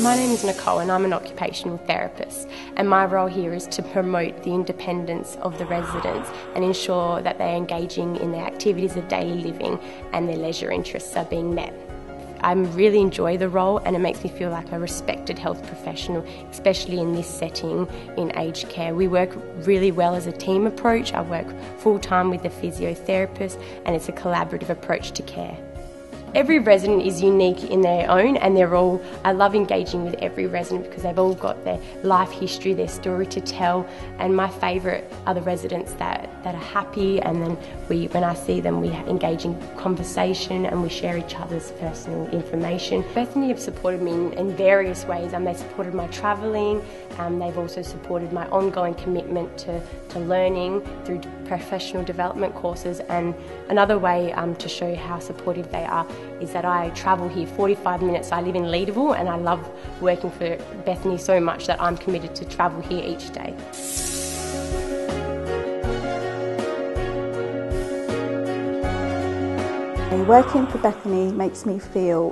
My name is Nicole and I'm an occupational therapist, and my role here is to promote the independence of the residents and ensure that they're engaging in their activities of daily living and their leisure interests are being met. I really enjoy the role, and it makes me feel like a respected health professional, especially in this setting in aged care. We work really well as a team approach. I work full-time with the physiotherapist, and it's a collaborative approach to care. Every resident is unique in their own, and I love engaging with every resident because they've all got their life history, their story to tell, and my favourite are the residents that are happy, and then when I see them we engage in conversation and we share each other's personal information. Bethanie have supported me in various ways. They supported my travelling, they've also supported my ongoing commitment to learning through professional development courses, and another way to show how supportive they are is that I travel here 45 minutes. I live in Leederville and I love working for Bethanie so much that I'm committed to travel here each day. Working for Bethanie makes me feel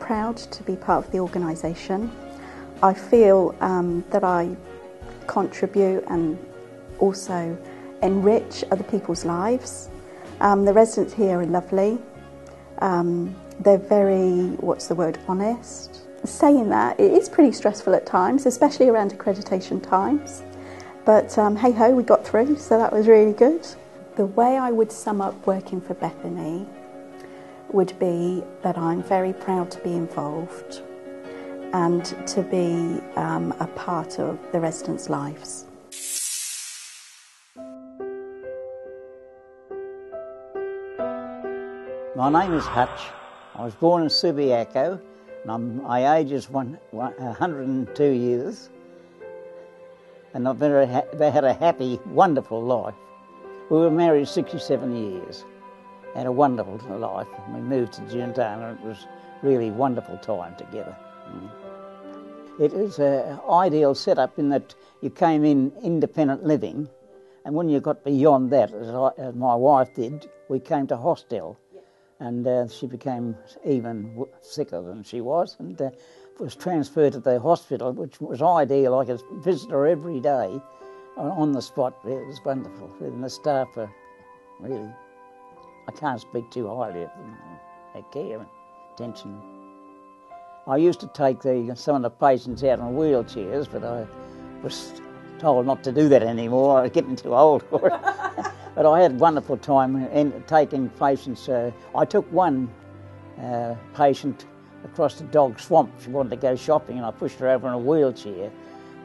proud to be part of the organisation. I feel that I contribute and also enrich other people's lives. The residents here are lovely. They're very, honest. Saying that, it is pretty stressful at times, especially around accreditation times. But hey ho, we got through, so that was really good. The way I would sum up working for Bethanie would be that I'm very proud to be involved and to be a part of the residents' lives. My name is Hutch. I was born in Subiaco, and my age is 102 years, and I've had a happy, wonderful life. We were married 67 years, had a wonderful life. We moved to Giantana, and it was really a wonderful time together. It is an ideal setup in that you came in independent living, and when you got beyond that, as my wife did, we came to hostel. And she became even sicker than she was, and was transferred to the hospital, which was ideal. I could visit her every day on the spot. It was wonderful. And the staff were really, I can't speak too highly of them, their care and attention. I used to take some of the patients out in wheelchairs, but I was told not to do that anymore. I was getting too old for it. But I had a wonderful time in taking patients. I took one patient across the dog swamp. She wanted to go shopping, and I pushed her over in a wheelchair.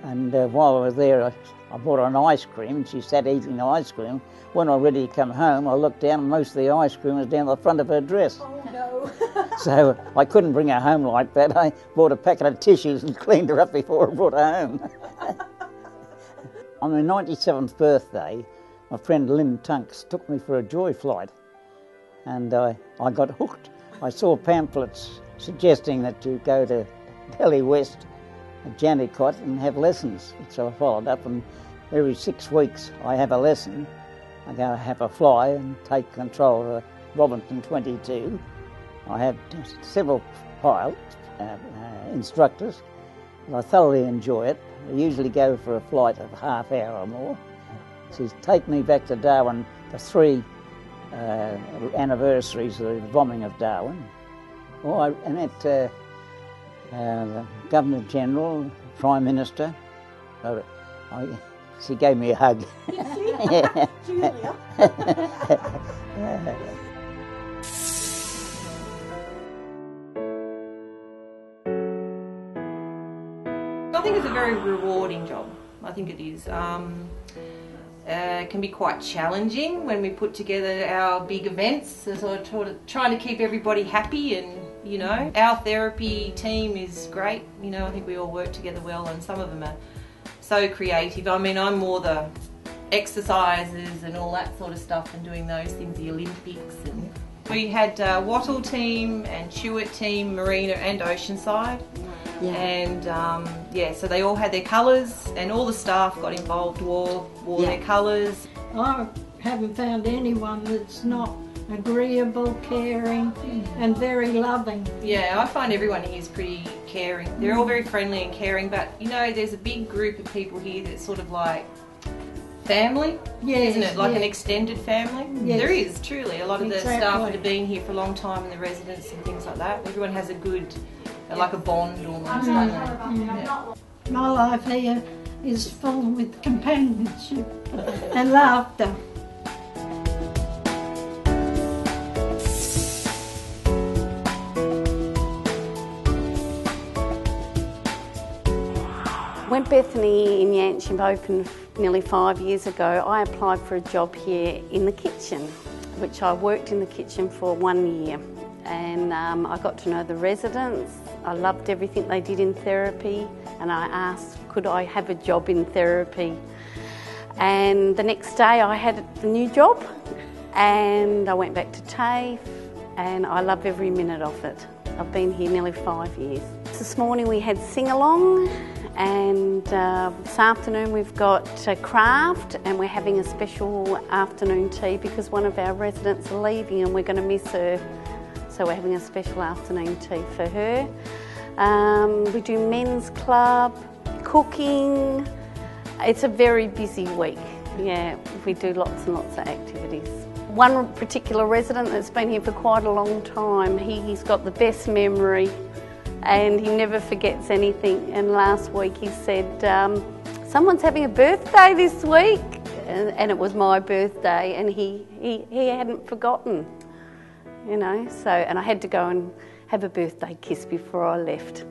And while I was there, I bought her an ice cream, and she sat eating the ice cream. When I was ready to come home, I looked down, and most of the ice cream was down the front of her dress. Oh no! So I couldn't bring her home like that. I bought a packet of tissues and cleaned her up before I brought her home. On my 97th birthday, my friend Lynn Tunks took me for a joy flight, and I got hooked. I saw pamphlets suggesting that you go to Delhi West at Jannicott and have lessons, so I followed up, and every 6 weeks I have a lesson. I go have a fly and take control of Robinson 22. I have several pilots, instructors, and I thoroughly enjoy it. I usually go for a flight of a half hour or more. She's taken me back to Darwin for 3 anniversaries of the bombing of Darwin. I met the Governor General, Prime Minister. She gave me a hug. Yeah. Julia. I think it's a very rewarding job. I think it is. It can be quite challenging when we put together our big events, so trying to keep everybody happy, and our therapy team is great. I think we all work together well, and some of them are so creative. I mean, I'm more the exercises and all that sort of stuff, and doing those things, the Olympics. And we had Wattle team and Chewett team, Marina and Oceanside. Yeah. And so they all had their colours, and all the staff got involved, wore their colours. I haven't found anyone that's not agreeable, caring, and very loving. Yeah, I find everyone here is pretty caring. They're all very friendly and caring, but you know, there's a big group of people here that's sort of like family, isn't it? Like an extended family. Yes. There is, truly. A lot of the staff that have been here for a long time and the residents and things like that. Everyone has a good, like a bond almost, don't they? Yeah. My life here is full with companionship and laughter. When Bethanie in Yancham opened nearly 5 years ago, I applied for a job here in the kitchen, which I worked in the kitchen for 1 year. And I got to know the residents. I loved everything they did in therapy, and I asked, could I have a job in therapy? And the next day I had the new job, and I went back to TAFE, and I love every minute of it. I've been here nearly 5 years. This morning we had sing-along, and this afternoon we've got craft, and we're having a special afternoon tea because one of our residents are leaving and we're going to miss her. So we're having a special afternoon tea for her. We do men's club, cooking. It's a very busy week. Yeah, we do lots and lots of activities. One particular resident that's been here for quite a long time, he's got the best memory and he never forgets anything. And last week he said, someone's having a birthday this week, and it was my birthday, and he hadn't forgotten, you know. So, and I had to go and have a birthday kiss before I left.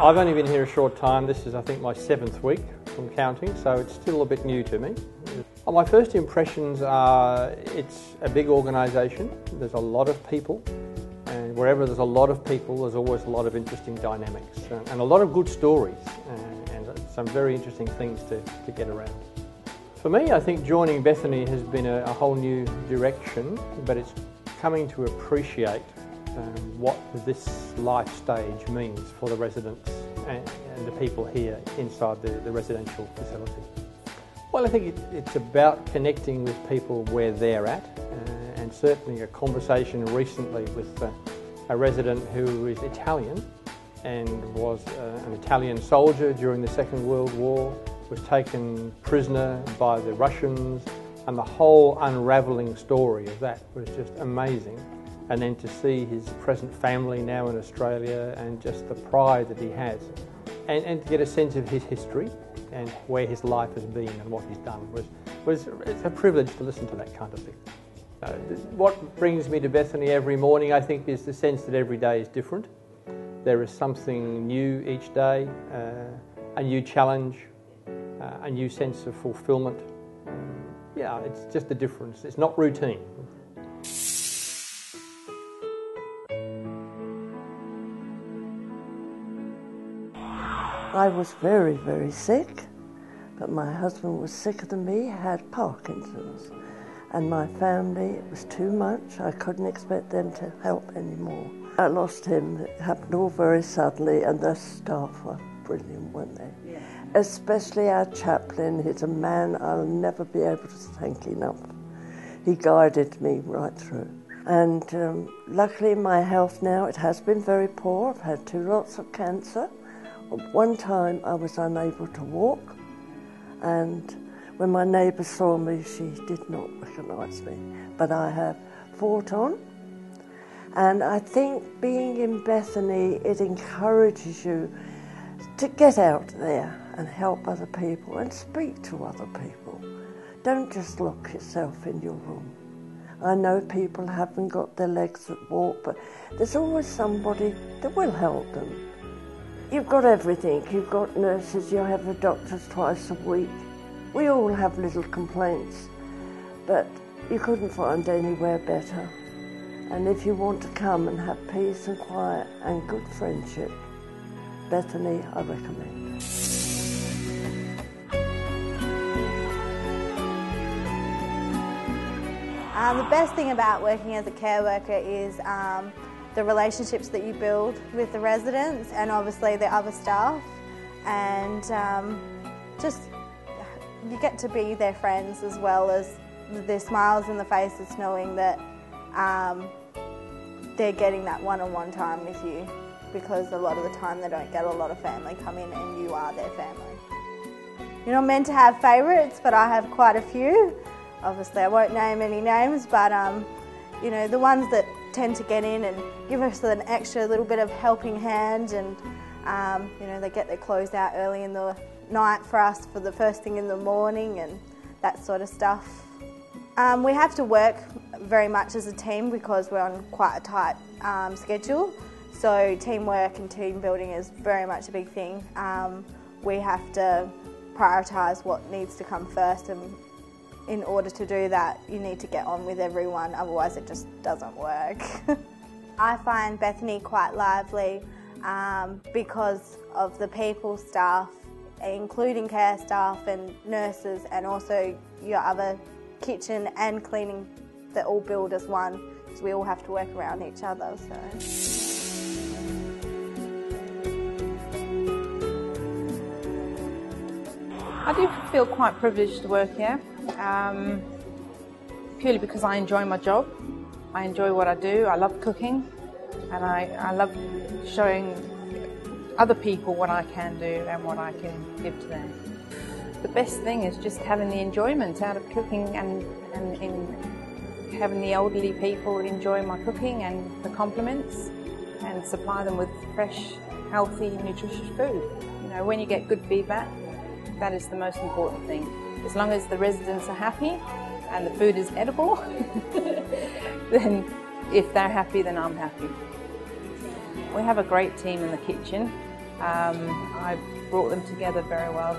I've only been here a short time. This is, I think, my 7th week from counting, so it's still a bit new to me. My first impressions are it's a big organisation. There's a lot of people, and wherever there's a lot of people, there's always a lot of interesting dynamics and a lot of good stories and some very interesting things to get around. For me, I think joining Bethanie has been a whole new direction, but it's coming to appreciate what this life stage means for the residents and the people here inside the residential facility. Well, I think it's about connecting with people where they're at, and certainly a conversation recently with a resident who is Italian and was an Italian soldier during the Second World War, was taken prisoner by the Russians, and the whole unravelling story of that was just amazing. And then to see his present family now in Australia and just the pride that he has, and to get a sense of his history and where his life has been and what he's done was it's a privilege to listen to that kind of thing. What brings me to Bethanie every morning, I think, is the sense that every day is different. There is something new each day, a new challenge, a new sense of fulfilment. Yeah, it's just a difference. It's not routine. I was very, very sick, but my husband was sicker than me, had Parkinson's, and my family, it was too much. I couldn't expect them to help anymore. I lost him. It happened all very suddenly, and the staff were brilliant, weren't they? Yeah. Especially our chaplain. He's a man I'll never be able to thank enough. He guided me right through. And luckily my health now, it has been very poor. I've had 2 lots of cancer. One time I was unable to walk, and when my neighbour saw me, she did not recognise me. But I have fought on, and I think being in Bethanie, it encourages you to get out there and help other people and speak to other people. Don't just lock yourself in your room. I know people haven't got their legs that walk, but there's always somebody that will help them. You've got everything. You've got nurses, you have the doctors twice a week. We all have little complaints, but you couldn't find anywhere better. And if you want to come and have peace and quiet and good friendship, Bethanie, I recommend. The best thing about working as a care worker is the relationships that you build with the residents and obviously the other staff, and you get to be their friends as well as their smiles in the faces, knowing that they're getting that one-on-one time with you, because a lot of the time they don't get a lot of family come in and you are their family. You're not meant to have favourites, but I have quite a few. Obviously I won't name any names, but you know, the ones that tend to get in and give us an extra little bit of helping hand, and you know, they get their clothes out early in the night for us for the first thing in the morning and that sort of stuff. We have to work very much as a team because we're on quite a tight schedule, so teamwork and team building is very much a big thing. We have to prioritise what needs to come first, and in order to do that you need to get on with everyone, otherwise it just doesn't work. I find Bethany quite lively because of the people staff, including care staff and nurses, and also your other kitchen and cleaning that all build as one, because we all have to work around each other. I do feel quite privileged to work here, purely because I enjoy my job. I enjoy what I do. I love cooking, and I love showing other people what I can do and what I can give to them. The best thing is just having the enjoyment out of cooking and having the elderly people enjoy my cooking and the compliments, and supply them with fresh, healthy, nutritious food. You know, when you get good feedback, that is the most important thing. As long as the residents are happy and the food is edible, then if they're happy, then I'm happy. We have a great team in the kitchen. I've brought them together very well.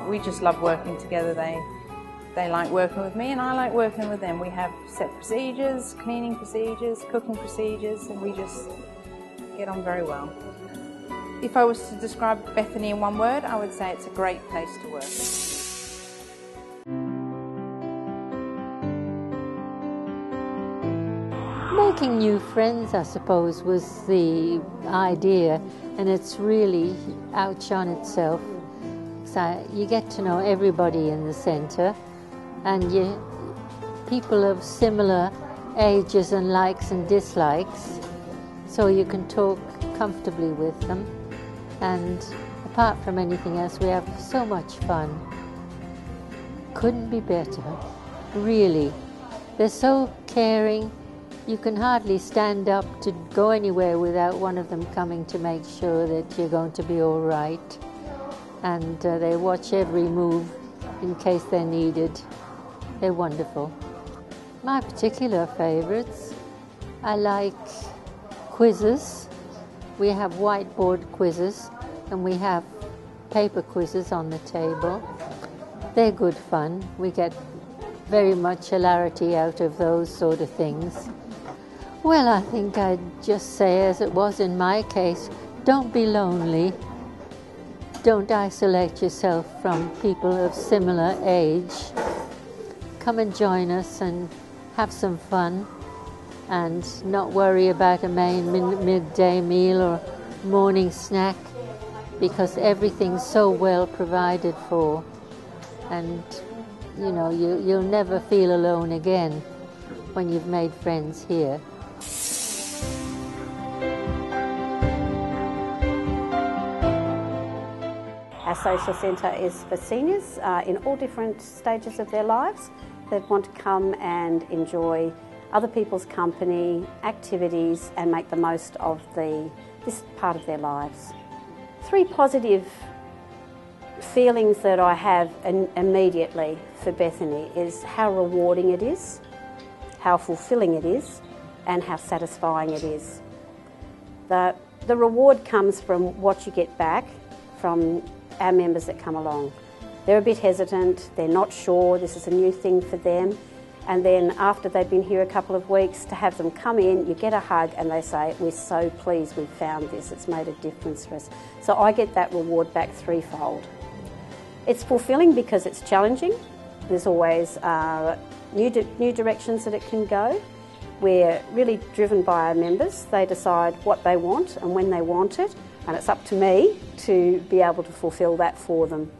We just love working together. They like working with me and I like working with them. We have set procedures, cleaning procedures, cooking procedures, and we just get on very well. If I was to describe Bethany in one word, I would say it's a great place to work. Making new friends, I suppose, was the idea, and it's really outshone itself. So you get to know everybody in the centre, and people of similar ages and likes and dislikes, so you can talk comfortably with them. And apart from anything else, we have so much fun. Couldn't be better, really. They're so caring. You can hardly stand up to go anywhere without one of them coming to make sure that you're going to be all right. And they watch every move in case they're needed. They're wonderful. My particular favourites, I like quizzes. We have whiteboard quizzes and we have paper quizzes on the table. They're good fun. We get very much hilarity out of those sort of things. Well, I think I'd just say, as it was in my case, don't be lonely. Don't isolate yourself from people of similar age. Come and join us and have some fun, and not worry about a main midday meal or morning snack, because everything's so well provided for, and you know, you'll never feel alone again when you've made friends here. Our social centre is for seniors in all different stages of their lives that want to come and enjoy other people's company, activities, and make the most of this part of their lives. 3 positive feelings that I have immediately for Bethany is how rewarding it is, how fulfilling it is, and how satisfying it is. The reward comes from what you get back from our members that come along. They're a bit hesitant, they're not sure, this is a new thing for them, and then after they've been here a couple of weeks, to have them come in, you get a hug and they say, we're so pleased we've found this, it's made a difference for us. So I get that reward back 3-fold. It's fulfilling because it's challenging. There's always new directions that it can go. We're really driven by our members. They decide what they want and when they want it, and it's up to me to be able to fulfil that for them.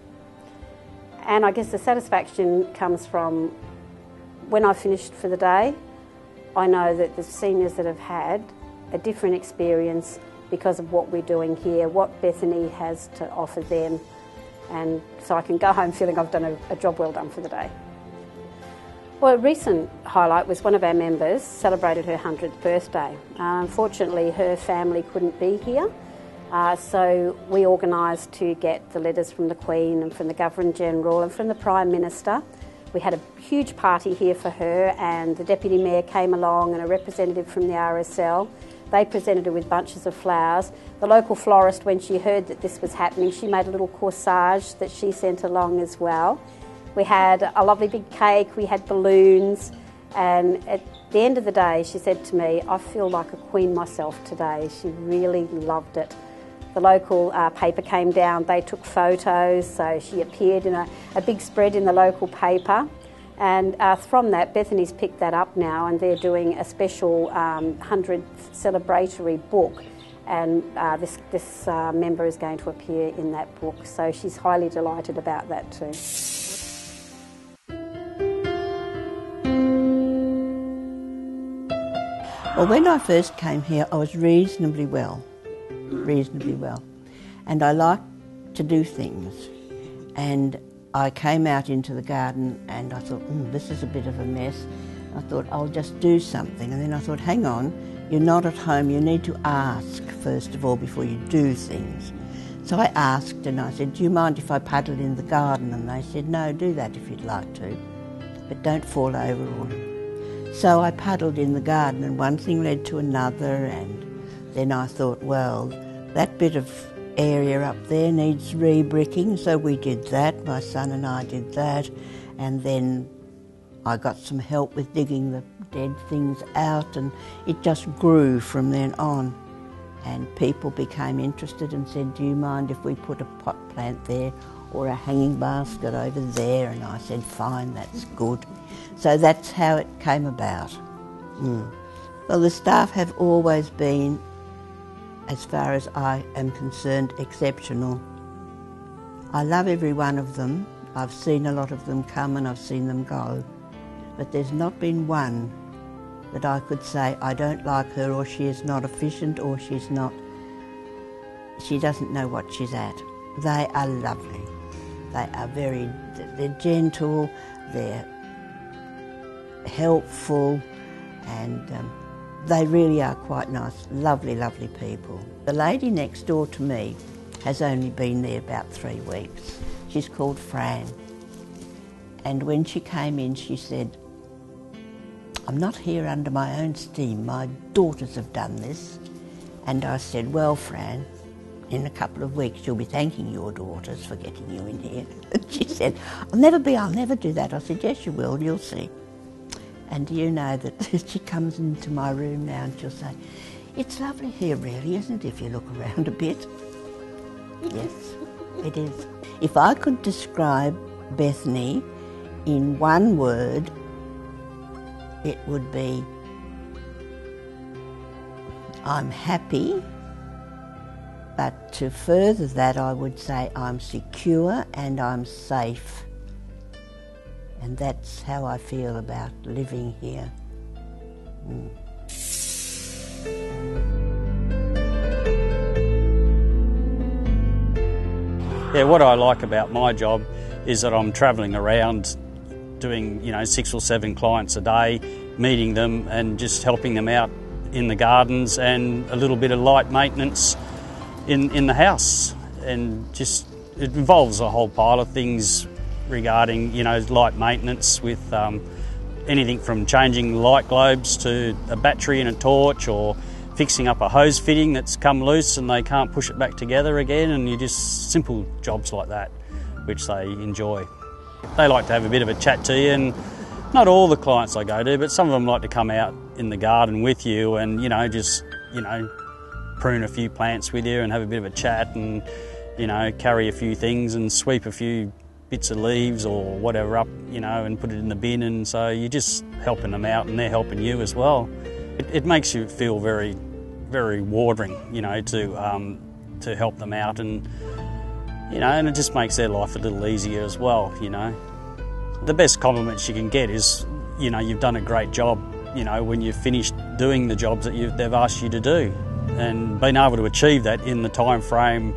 And I guess the satisfaction comes from when I finished for the day, I know that the seniors that have had a different experience because of what we're doing here, what Bethanie has to offer them, and so I can go home feeling I've done a job well done for the day. Well, a recent highlight was one of our members celebrated her 100th birthday. Unfortunately, her family couldn't be here, so we organised to get the letters from the Queen and from the Governor-General and from the Prime Minister. We had a huge party here for her, and the Deputy Mayor came along and a representative from the RSL. They presented her with bunches of flowers. The local florist, when she heard that this was happening, she made a little corsage that she sent along as well. We had a lovely big cake, we had balloons, and at the end of the day she said to me, I feel like a queen myself today. She really loved it. The local paper came down, they took photos, so she appeared in a big spread in the local paper. And from that, Bethanie's picked that up now, and they're doing a special 100th celebratory book, and this member is going to appear in that book. So she's highly delighted about that too. Well, when I first came here, I was reasonably well, and I like to do things. And I came out into the garden and I thought, this is a bit of a mess. I thought, I'll just do something. And then I thought, hang on, you're not at home, you need to ask first of all before you do things. So I asked and I said, do you mind if I paddle in the garden? And they said, no, do that if you'd like to, but don't fall over on it. So I paddled in the garden and one thing led to another, and then I thought, well, that bit of area up there needs re-bricking, so we did that. My son and I did that, and then I got some help with digging the dead things out, and it just grew from then on. And people became interested and said, do you mind if we put a pot plant there or a hanging basket over there? And I said, fine, that's good. So that's how it came about. Well, the staff have always been, as far as I am concerned, exceptional. I love every one of them. I've seen a lot of them come and I've seen them go, but there's not been one that I could say I don't like her, or she is not efficient, or she doesn't know what she's at. They are lovely. They're gentle, they're helpful, and they really are quite nice, lovely, lovely people. The lady next door to me has only been there about 3 weeks. She's called Fran. And when she came in, she said, I'm not here under my own steam, my daughters have done this. And I said, well, Fran, in a couple of weeks you'll be thanking your daughters for getting you in here. And she said, I'll never do that. I said, yes, you will, you'll see. And do you know that she comes into my room now and she'll say, it's lovely here really, isn't it, if you look around a bit? Yes, it is. If I could describe Bethanie in one word, it would be, I'm happy, but to further that I would say I'm secure and I'm safe. And that's how I feel about living here. Yeah, what I like about my job is that I'm travelling around doing, 6 or 7 clients a day, meeting them and just helping them out in the gardens, and a little bit of light maintenance in the house. And just, it involves a whole pile of things regarding, light maintenance with anything from changing light globes to a battery in a torch, or fixing up a hose fitting that's come loose and they can't push it back together again, and you just simple jobs like that which they enjoy. They like to have a bit of a chat to you, and not all the clients I go to, but some of them like to come out in the garden with you and just prune a few plants with you and have a bit of a chat, and carry a few things and sweep a few bits of leaves or whatever up, and put it in the bin. And so you're just helping them out and they're helping you as well. It makes you feel very, very rewarding, to help them out. And you know, and it just makes their life a little easier as well, you know. The best compliments you can get is, you know, you've done a great job, you know, when you've finished doing the jobs that they've asked you to do, and being able to achieve that in the time frame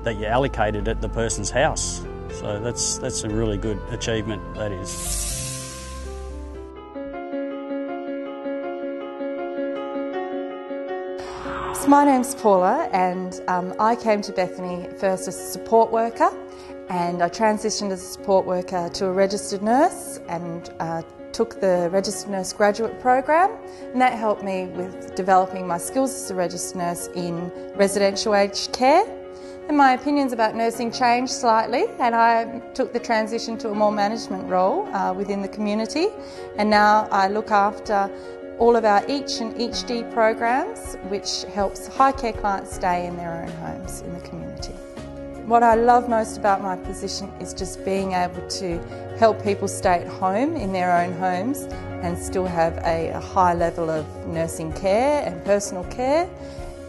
that you allocated at the person's house. So that's a really good achievement, that is. So my name's Paula, and I came to Bethany first as a support worker, and I transitioned as a support worker to a registered nurse and took the registered nurse graduate program, and that helped me with developing my skills as a registered nurse in residential aged care. And my opinions about nursing changed slightly, and I took the transition to a more management role within the community, and now I look after all of our EACH and EACH-D programs, which helps high care clients stay in their own homes in the community. What I love most about my position is just being able to help people stay at home in their own homes and still have a high level of nursing care and personal care,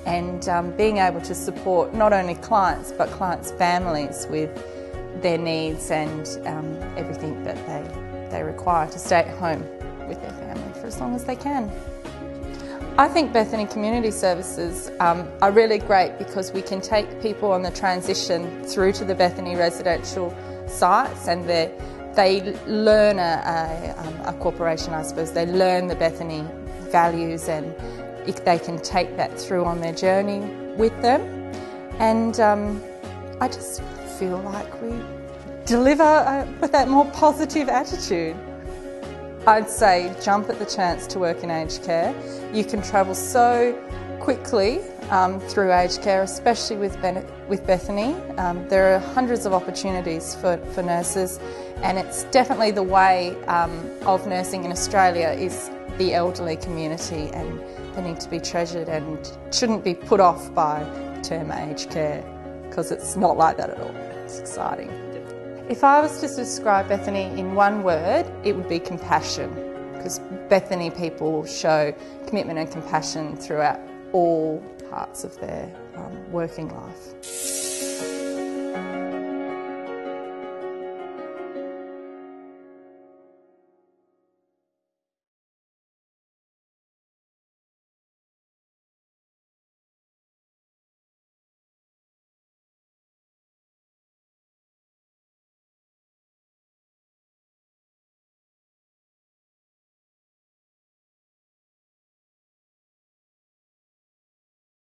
and being able to support not only clients but clients' families with their needs and everything that they require to stay at home with their family for as long as they can. I think Bethany Community Services are really great because we can take people on the transition through to the Bethany residential sites, and they learn a corporation, I suppose. They learn the Bethany values, and if they can take that through on their journey with them. And I just feel like we deliver with that more positive attitude. I'd say jump at the chance to work in aged care. You can travel so quickly through aged care, especially with Bethany. There are hundreds of opportunities for nurses, and it's definitely the way of nursing in Australia is the elderly community, and they need to be treasured and shouldn't be put off by the term aged care, because it's not like that at all. It's exciting. If I was to describe Bethany in one word, it would be compassion, because Bethany people show commitment and compassion throughout all parts of their working life.